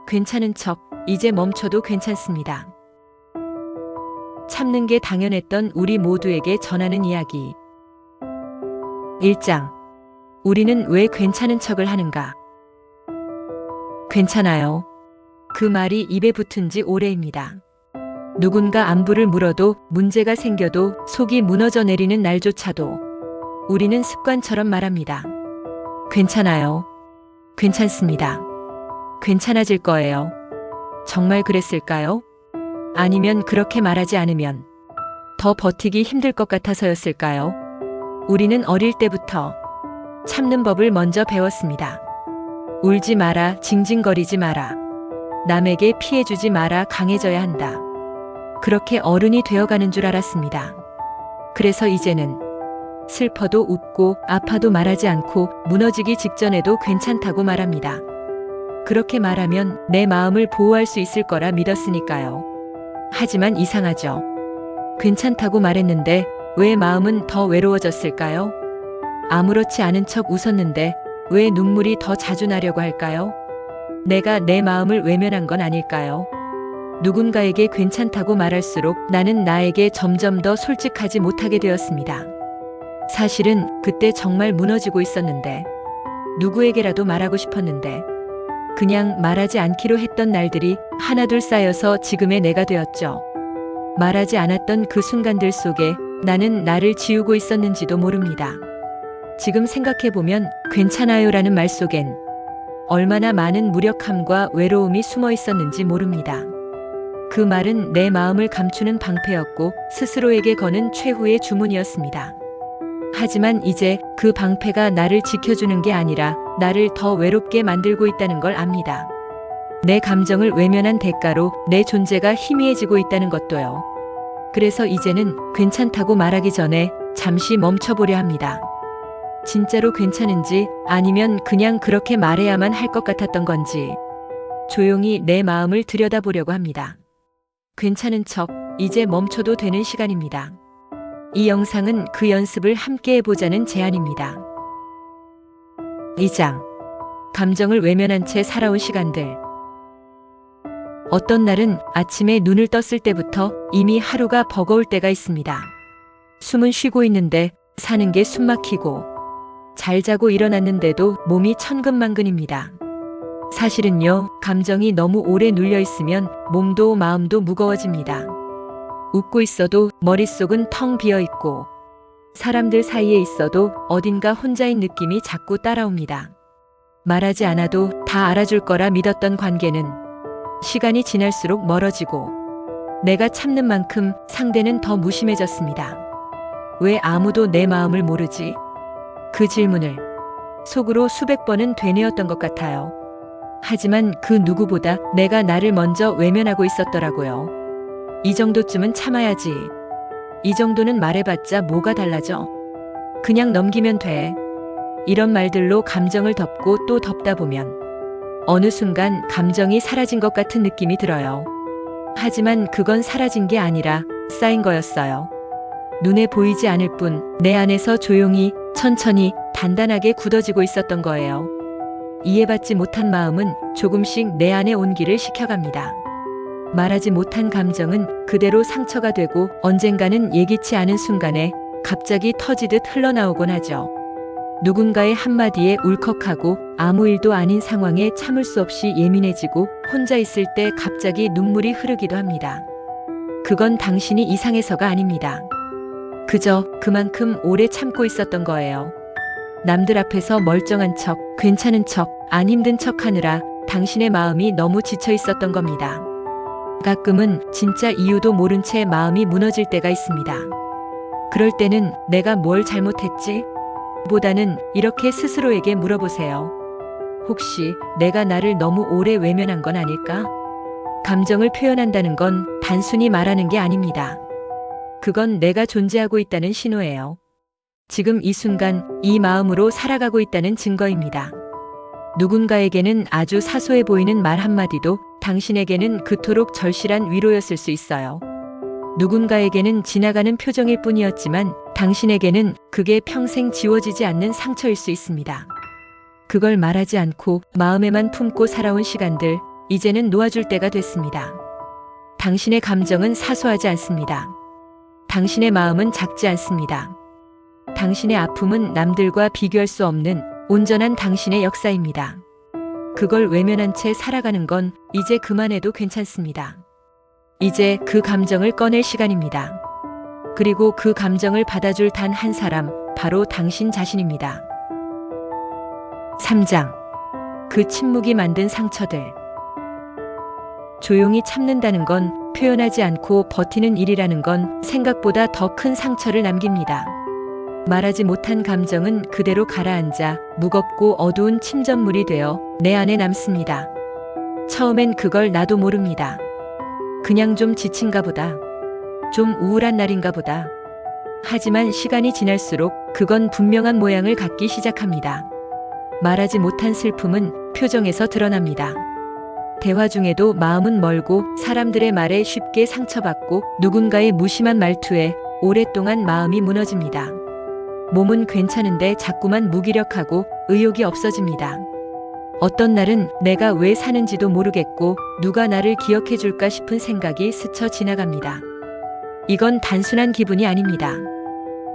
괜찮은 척, 이제 멈춰도 괜찮습니다. 참는 게 당연했던 우리 모두에게 전하는 이야기. 1장. 우리는 왜 괜찮은 척을 하는가? 괜찮아요. 그 말이 입에 붙은 지 오래입니다. 누군가 안부를 물어도 문제가 생겨도 속이 무너져 내리는 날조차도 우리는 습관처럼 말합니다. 괜찮아요. 괜찮습니다. 괜찮아질 거예요. 정말 그랬을까요? 아니면 그렇게 말하지 않으면 더 버티기 힘들 것 같아서였을까요? 우리는 어릴 때부터 참는 법을 먼저 배웠습니다. 울지 마라, 징징거리지 마라. 남에게 피해주지 마라, 강해져야 한다. 그렇게 어른이 되어가는 줄 알았습니다. 그래서 이제는 슬퍼도 웃고 아파도 말하지 않고 무너지기 직전에도 괜찮다고 말합니다. 그렇게 말하면 내 마음을 보호할 수 있을 거라 믿었으니까요. 하지만 이상하죠. 괜찮다고 말했는데 왜 마음은 더 외로워졌을까요? 아무렇지 않은 척 웃었는데 왜 눈물이 더 자주 나려고 할까요? 내가 내 마음을 외면한 건 아닐까요? 누군가에게 괜찮다고 말할수록 나는 나에게 점점 더 솔직하지 못하게 되었습니다. 사실은 그때 정말 무너지고 있었는데, 누구에게라도 말하고 싶었는데, 그냥 말하지 않기로 했던 날들이 하나둘 쌓여서 지금의 내가 되었죠. 말하지 않았던 그 순간들 속에 나는 나를 지우고 있었는지도 모릅니다. 지금 생각해보면 괜찮아요라는 말 속엔 얼마나 많은 무력함과 외로움이 숨어 있었는지 모릅니다. 그 말은 내 마음을 감추는 방패였고 스스로에게 거는 최후의 주문이었습니다. 하지만 이제 그 방패가 나를 지켜주는 게 아니라 나를 더 외롭게 만들고 있다는 걸 압니다. 내 감정을 외면한 대가로 내 존재가 희미해지고 있다는 것도요. 그래서 이제는 괜찮다고 말하기 전에 잠시 멈춰보려 합니다. 진짜로 괜찮은지 아니면 그냥 그렇게 말해야만 할 것 같았던 건지 조용히 내 마음을 들여다보려고 합니다. 괜찮은 척, 이제 멈춰도 되는 시간입니다. 이 영상은 그 연습을 함께 해보자는 제안입니다. 2장. 감정을 외면한 채 살아온 시간들. 어떤 날은 아침에 눈을 떴을 때부터 이미 하루가 버거울 때가 있습니다. 숨은 쉬고 있는데 사는 게 숨막히고 잘 자고 일어났는데도 몸이 천근만근입니다. 사실은요, 감정이 너무 오래 눌려 있으면 몸도 마음도 무거워집니다. 웃고 있어도 머릿속은 텅 비어 있고 사람들 사이에 있어도 어딘가 혼자인 느낌이 자꾸 따라옵니다. 말하지 않아도 다 알아줄 거라 믿었던 관계는 시간이 지날수록 멀어지고 내가 참는 만큼 상대는 더 무심해졌습니다. 왜 아무도 내 마음을 모르지? 그 질문을 속으로 수백 번은 되뇌었던 것 같아요. 하지만 그 누구보다 내가 나를 먼저 외면하고 있었더라고요. 이 정도쯤은 참아야지. 이 정도는 말해봤자 뭐가 달라져? 그냥 넘기면 돼. 이런 말들로 감정을 덮고 또 덮다 보면 어느 순간 감정이 사라진 것 같은 느낌이 들어요. 하지만 그건 사라진 게 아니라 쌓인 거였어요. 눈에 보이지 않을 뿐 내 안에서 조용히 천천히 단단하게 굳어지고 있었던 거예요. 이해받지 못한 마음은 조금씩 내 안에 온기를 식혀갑니다. 말하지 못한 감정은 그대로 상처가 되고 언젠가는 예기치 않은 순간에 갑자기 터지듯 흘러나오곤 하죠. 누군가의 한마디에 울컥하고 아무 일도 아닌 상황에 참을 수 없이 예민해지고 혼자 있을 때 갑자기 눈물이 흐르기도 합니다. 그건 당신이 이상해서가 아닙니다. 그저 그만큼 오래 참고 있었던 거예요. 남들 앞에서 멀쩡한 척, 괜찮은 척, 안 힘든 척 하느라 당신의 마음이 너무 지쳐 있었던 겁니다. 가끔은 진짜 이유도 모른 채 마음이 무너질 때가 있습니다. 그럴 때는 내가 뭘 잘못했지? 보다는 이렇게 스스로에게 물어보세요. 혹시 내가 나를 너무 오래 외면한 건 아닐까? 감정을 표현한다는 건 단순히 말하는 게 아닙니다. 그건 내가 존재하고 있다는 신호예요. 지금 이 순간 이 마음으로 살아가고 있다는 증거입니다. 누군가에게는 아주 사소해 보이는 말 한마디도 당신에게는 그토록 절실한 위로였을 수 있어요. 누군가에게는 지나가는 표정일 뿐이었지만 당신에게는 그게 평생 지워지지 않는 상처일 수 있습니다. 그걸 말하지 않고 마음에만 품고 살아온 시간들, 이제는 놓아줄 때가 됐습니다. 당신의 감정은 사소하지 않습니다. 당신의 마음은 작지 않습니다. 당신의 아픔은 남들과 비교할 수 없는 온전한 당신의 역사입니다. 그걸 외면한 채 살아가는 건 이제 그만해도 괜찮습니다. 이제 그 감정을 꺼낼 시간입니다. 그리고 그 감정을 받아줄 단 한 사람, 바로 당신 자신입니다. 3장. 그 침묵이 만든 상처들. 조용히 참는다는 건, 표현하지 않고 버티는 일이라는 건 생각보다 더 큰 상처를 남깁니다. 말하지 못한 감정은 그대로 가라앉아 무겁고 어두운 침전물이 되어 내 안에 남습니다. 처음엔 그걸 나도 모릅니다. 그냥 좀 지친가 보다. 좀 우울한 날인가 보다. 하지만 시간이 지날수록 그건 분명한 모양을 갖기 시작합니다. 말하지 못한 슬픔은 표정에서 드러납니다. 대화 중에도 마음은 멀고 사람들의 말에 쉽게 상처받고 누군가의 무심한 말투에 오랫동안 마음이 무너집니다. 몸은 괜찮은데 자꾸만 무기력하고 의욕이 없어집니다. 어떤 날은 내가 왜 사는지도 모르겠고 누가 나를 기억해 줄까 싶은 생각이 스쳐 지나갑니다. 이건 단순한 기분이 아닙니다.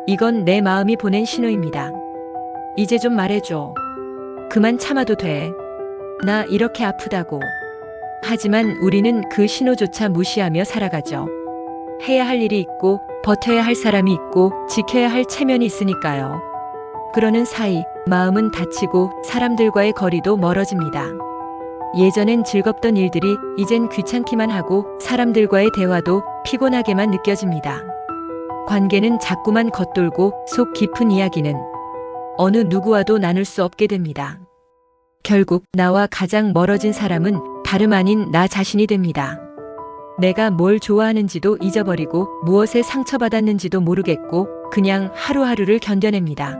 이건 내 마음이 보낸 신호입니다. 이제 좀 말해줘. 그만 참아도 돼. 나 이렇게 아프다고. 하지만 우리는 그 신호조차 무시하며 살아가죠. 해야 할 일이 있고 버텨야 할 사람이 있고 지켜야 할 체면이 있으니까요. 그러는 사이 마음은 다치고 사람들과의 거리도 멀어집니다. 예전엔 즐겁던 일들이 이젠 귀찮기만 하고 사람들과의 대화도 피곤하게만 느껴집니다. 관계는 자꾸만 겉돌고 속 깊은 이야기는 어느 누구와도 나눌 수 없게 됩니다. 결국 나와 가장 멀어진 사람은 다름 아닌 나 자신이 됩니다. 내가 뭘 좋아하는지도 잊어버리고 무엇에 상처받았는지도 모르겠고 그냥 하루하루를 견뎌냅니다.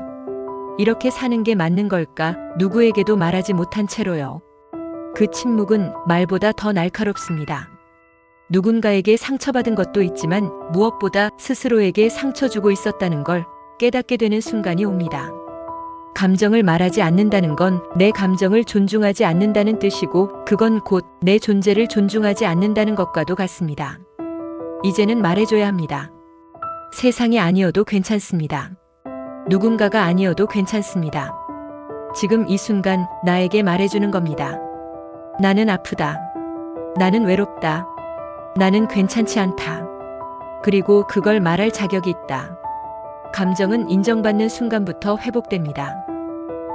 이렇게 사는 게 맞는 걸까? 누구에게도 말하지 못한 채로요. 그 침묵은 말보다 더 날카롭습니다. 누군가에게 상처받은 것도 있지만 무엇보다 스스로에게 상처 주고 있었다는 걸 깨닫게 되는 순간이 옵니다. 감정을 말하지 않는다는 건 내 감정을 존중하지 않는다는 뜻이고 그건 곧 내 존재를 존중하지 않는다는 것과도 같습니다. 이제는 말해줘야 합니다. 세상이 아니어도 괜찮습니다. 누군가가 아니어도 괜찮습니다. 지금 이 순간 나에게 말해주는 겁니다. 나는 아프다. 나는 외롭다. 나는 괜찮지 않다. 그리고 그걸 말할 자격이 있다. 감정은 인정받는 순간부터 회복됩니다.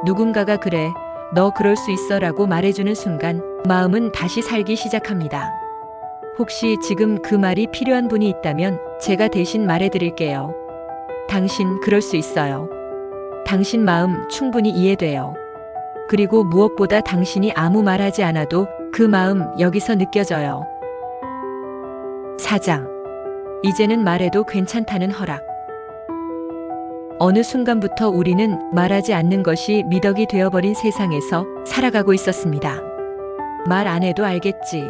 누군가가 그래, 너 그럴 수 있어 라고 말해주는 순간 마음은 다시 살기 시작합니다. 혹시 지금 그 말이 필요한 분이 있다면 제가 대신 말해드릴게요. 당신 그럴 수 있어요. 당신 마음 충분히 이해돼요. 그리고 무엇보다 당신이 아무 말하지 않아도 그 마음 여기서 느껴져요. 4장. 이제는 말해도 괜찮다는 허락. 어느 순간부터 우리는 말하지 않는 것이 미덕이 되어버린 세상에서 살아가고 있었습니다. 말 안 해도 알겠지.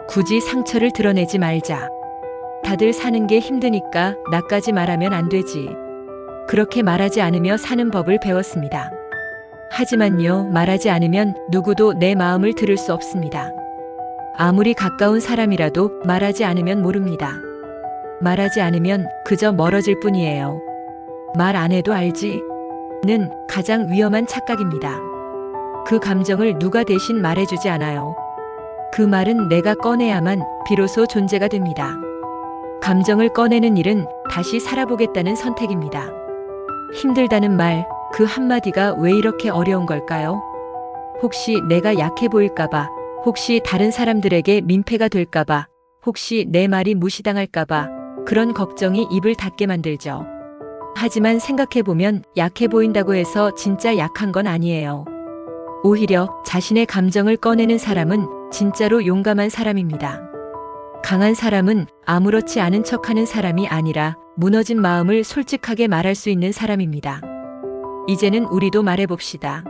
굳이 상처를 드러내지 말자. 다들 사는 게 힘드니까 나까지 말하면 안 되지. 그렇게 말하지 않으며 사는 법을 배웠습니다. 하지만요, 말하지 않으면 누구도 내 마음을 들을 수 없습니다. 아무리 가까운 사람이라도 말하지 않으면 모릅니다. 말하지 않으면 그저 멀어질 뿐이에요. 말 안 해도 알지? 는 가장 위험한 착각입니다. 그 감정을 누가 대신 말해주지 않아요. 그 말은 내가 꺼내야만 비로소 존재가 됩니다. 감정을 꺼내는 일은 다시 살아보겠다는 선택입니다. 힘들다는 말, 그 한마디가 왜 이렇게 어려운 걸까요? 혹시 내가 약해 보일까봐, 혹시 다른 사람들에게 민폐가 될까봐, 혹시 내 말이 무시당할까봐 그런 걱정이 입을 닫게 만들죠. 하지만 생각해보면 약해 보인다고 해서 진짜 약한 건 아니에요. 오히려 자신의 감정을 꺼내는 사람은 진짜로 용감한 사람입니다. 강한 사람은 아무렇지 않은 척하는 사람이 아니라 무너진 마음을 솔직하게 말할 수 있는 사람입니다. 이제는 우리도 말해봅시다.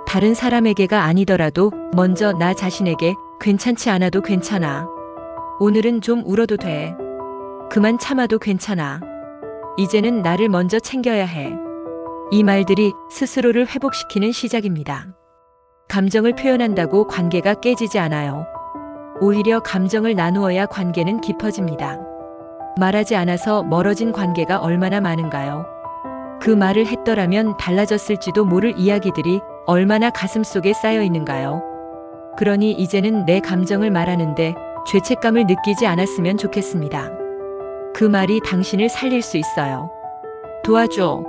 다른 사람에게가 아니더라도 먼저 나 자신에게 괜찮지 않아도 괜찮아. 오늘은 좀 울어도 돼. 그만 참아도 괜찮아. 이제는 나를 먼저 챙겨야 해. 이 말들이 스스로를 회복시키는 시작입니다. 감정을 표현한다고 관계가 깨지지 않아요. 오히려 감정을 나누어야 관계는 깊어집니다. 말하지 않아서 멀어진 관계가 얼마나 많은가요? 그 말을 했더라면 달라졌을지도 모를 이야기들이 얼마나 가슴속에 쌓여 있는가요? 그러니 이제는 내 감정을 말하는데 죄책감을 느끼지 않았으면 좋겠습니다. 그 말이 당신을 살릴 수 있어요. 도와줘.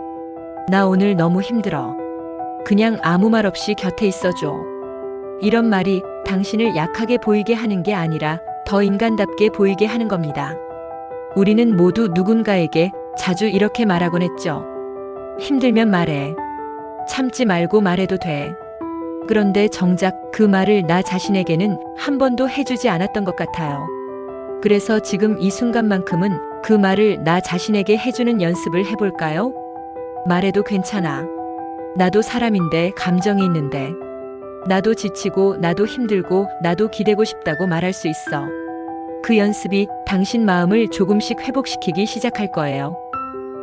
나 오늘 너무 힘들어. 그냥 아무 말 없이 곁에 있어줘. 이런 말이 당신을 약하게 보이게 하는 게 아니라 더 인간답게 보이게 하는 겁니다. 우리는 모두 누군가에게 자주 이렇게 말하곤 했죠. 힘들면 말해. 참지 말고 말해도 돼. 그런데 정작 그 말을 나 자신에게는 한 번도 해주지 않았던 것 같아요. 그래서 지금 이 순간만큼은 그 말을 나 자신에게 해주는 연습을 해볼까요? 말해도 괜찮아. 나도 사람인데 감정이 있는데. 나도 지치고 나도 힘들고 나도 기대고 싶다고 말할 수 있어. 그 연습이 당신 마음을 조금씩 회복시키기 시작할 거예요.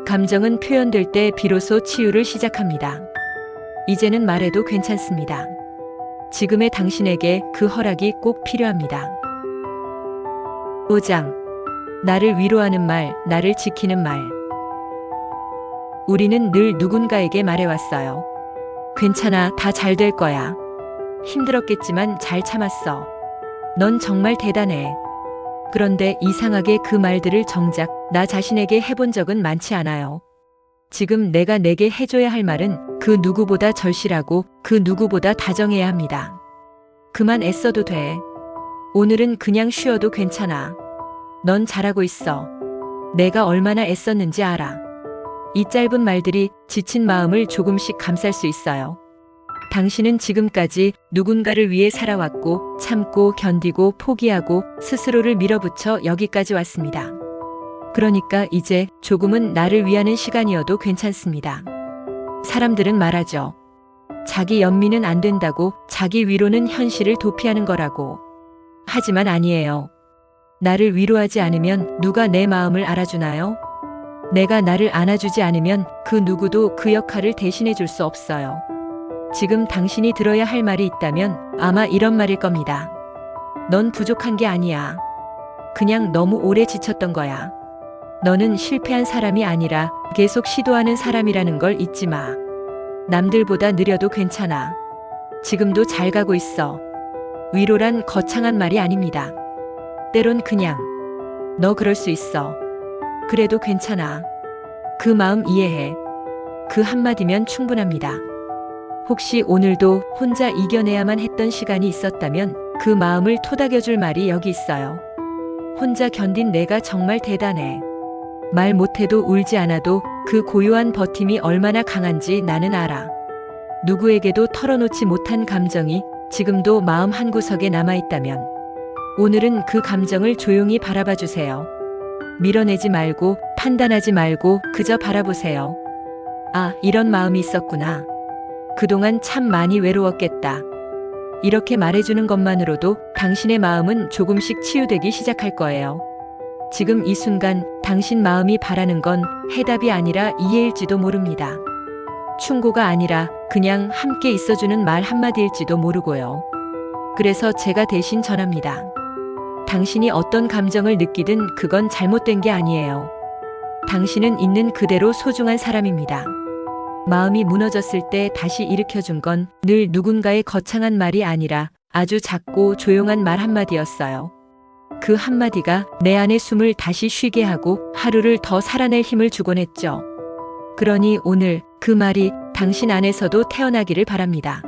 감정은 표현될 때 비로소 치유를 시작합니다. 이제는 말해도 괜찮습니다. 지금의 당신에게 그 허락이 꼭 필요합니다. 5장. 나를 위로하는 말, 나를 지키는 말. 우리는 늘 누군가에게 말해왔어요. 괜찮아, 다 잘 될 거야. 힘들었겠지만 잘 참았어. 넌 정말 대단해. 그런데 이상하게 그 말들을 정작 나 자신에게 해본 적은 많지 않아요. 지금 내가 내게 해줘야 할 말은 그 누구보다 절실하고 그 누구보다 다정해야 합니다. 그만 애써도 돼. 오늘은 그냥 쉬어도 괜찮아. 넌 잘하고 있어. 내가 얼마나 애썼는지 알아. 이 짧은 말들이 지친 마음을 조금씩 감쌀 수 있어요. 당신은 지금까지 누군가를 위해 살아왔고 참고 견디고 포기하고 스스로를 밀어붙여 여기까지 왔습니다. 그러니까 이제 조금은 나를 위하는 시간이어도 괜찮습니다. 사람들은 말하죠. 자기 연민은 안 된다고, 자기 위로는 현실을 도피하는 거라고. 하지만 아니에요. 나를 위로하지 않으면 누가 내 마음을 알아주나요? 내가 나를 안아주지 않으면 그 누구도 그 역할을 대신해 줄 수 없어요. 지금 당신이 들어야 할 말이 있다면 아마 이런 말일 겁니다. 넌 부족한 게 아니야. 그냥 너무 오래 지쳤던 거야. 너는 실패한 사람이 아니라 계속 시도하는 사람이라는 걸 잊지 마. 남들보다 느려도 괜찮아. 지금도 잘 가고 있어. 위로란 거창한 말이 아닙니다. 때론 그냥 너 그럴 수 있어. 그래도 괜찮아. 그 마음 이해해. 그 한마디면 충분합니다. 혹시 오늘도 혼자 이겨내야만 했던 시간이 있었다면 그 마음을 토닥여줄 말이 여기 있어요. 혼자 견딘 내가 정말 대단해. 말 못해도 울지 않아도 그 고요한 버팀이 얼마나 강한지 나는 알아. 누구에게도 털어놓지 못한 감정이 지금도 마음 한구석에 남아있다면 오늘은 그 감정을 조용히 바라봐 주세요. 밀어내지 말고 판단하지 말고 그저 바라보세요. 아, 이런 마음이 있었구나. 그동안 참 많이 외로웠겠다. 이렇게 말해주는 것만으로도 당신의 마음은 조금씩 치유되기 시작할 거예요. 지금 이 순간 당신 마음이 바라는 건 해답이 아니라 이해일지도 모릅니다. 충고가 아니라 그냥 함께 있어주는 말 한마디일지도 모르고요. 그래서 제가 대신 전합니다. 당신이 어떤 감정을 느끼든 그건 잘못된 게 아니에요. 당신은 있는 그대로 소중한 사람입니다. 마음이 무너졌을 때 다시 일으켜준 건 늘 누군가의 거창한 말이 아니라 아주 작고 조용한 말 한마디였어요. 그 한마디가 내 안의 숨을 다시 쉬게 하고 하루를 더 살아낼 힘을 주곤 했죠. 그러니 오늘 그 말이 당신 안에서도 태어나기를 바랍니다.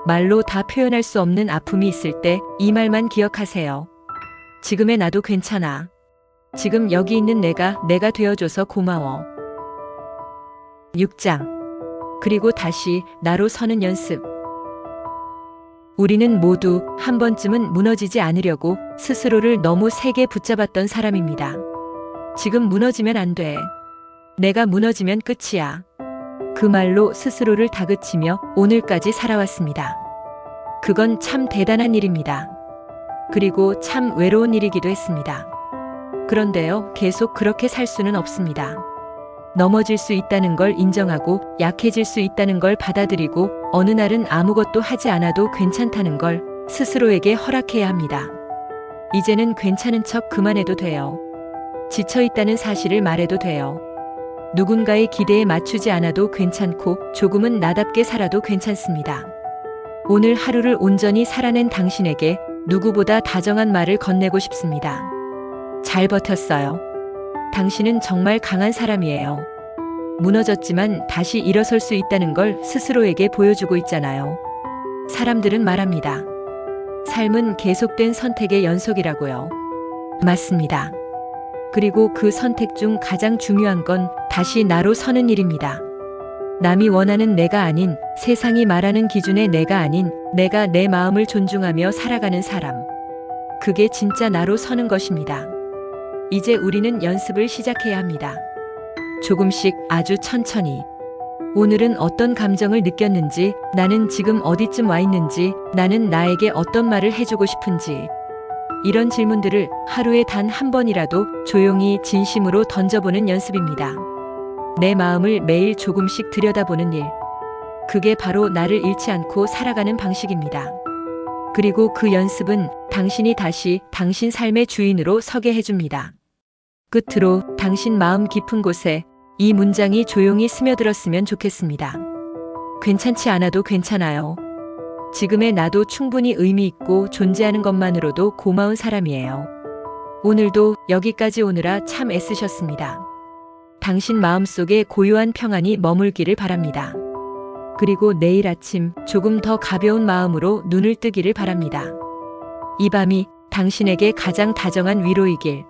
말로 다 표현할 수 없는 아픔이 있을 때 이 말만 기억하세요. 지금의 나도 괜찮아. 지금 여기 있는 내가 되어줘서 고마워. 6장. 그리고 다시 나로 서는 연습. 우리는 모두 한 번쯤은 무너지지 않으려고 스스로를 너무 세게 붙잡았던 사람입니다. 지금 무너지면 안 돼. 내가 무너지면 끝이야. 그 말로 스스로를 다그치며 오늘까지 살아왔습니다. 그건 참 대단한 일입니다. 그리고 참 외로운 일이기도 했습니다. 그런데요, 계속 그렇게 살 수는 없습니다. 넘어질 수 있다는 걸 인정하고 약해질 수 있다는 걸 받아들이고 어느 날은 아무것도 하지 않아도 괜찮다는 걸 스스로에게 허락해야 합니다. 이제는 괜찮은 척 그만해도 돼요. 지쳐 있다는 사실을 말해도 돼요. 누군가의 기대에 맞추지 않아도 괜찮고 조금은 나답게 살아도 괜찮습니다. 오늘 하루를 온전히 살아낸 당신에게 누구보다 다정한 말을 건네고 싶습니다. 잘 버텼어요. 당신은 정말 강한 사람이에요. 무너졌지만 다시 일어설 수 있다는 걸 스스로에게 보여주고 있잖아요. 사람들은 말합니다. 삶은 계속된 선택의 연속이라고요. 맞습니다. 그리고 그 선택 중 가장 중요한 건 다시 나로 서는 일입니다. 남이 원하는 내가 아닌, 세상이 말하는 기준의 내가 아닌, 내가 내 마음을 존중하며 살아가는 사람. 그게 진짜 나로 서는 것입니다. 이제 우리는 연습을 시작해야 합니다. 조금씩 아주 천천히. 오늘은 어떤 감정을 느꼈는지, 나는 지금 어디쯤 와 있는지, 나는 나에게 어떤 말을 해주고 싶은지. 이런 질문들을 하루에 단 한 번이라도 조용히 진심으로 던져보는 연습입니다. 내 마음을 매일 조금씩 들여다보는 일. 그게 바로 나를 잃지 않고 살아가는 방식입니다. 그리고 그 연습은 당신이 다시 당신 삶의 주인으로 서게 해줍니다. 끝으로 당신 마음 깊은 곳에 이 문장이 조용히 스며들었으면 좋겠습니다. 괜찮지 않아도 괜찮아요. 지금의 나도 충분히 의미 있고 존재하는 것만으로도 고마운 사람이에요. 오늘도 여기까지 오느라 참 애쓰셨습니다. 당신 마음속에 고요한 평안이 머물기를 바랍니다. 그리고 내일 아침 조금 더 가벼운 마음으로 눈을 뜨기를 바랍니다. 이 밤이 당신에게 가장 다정한 위로이길.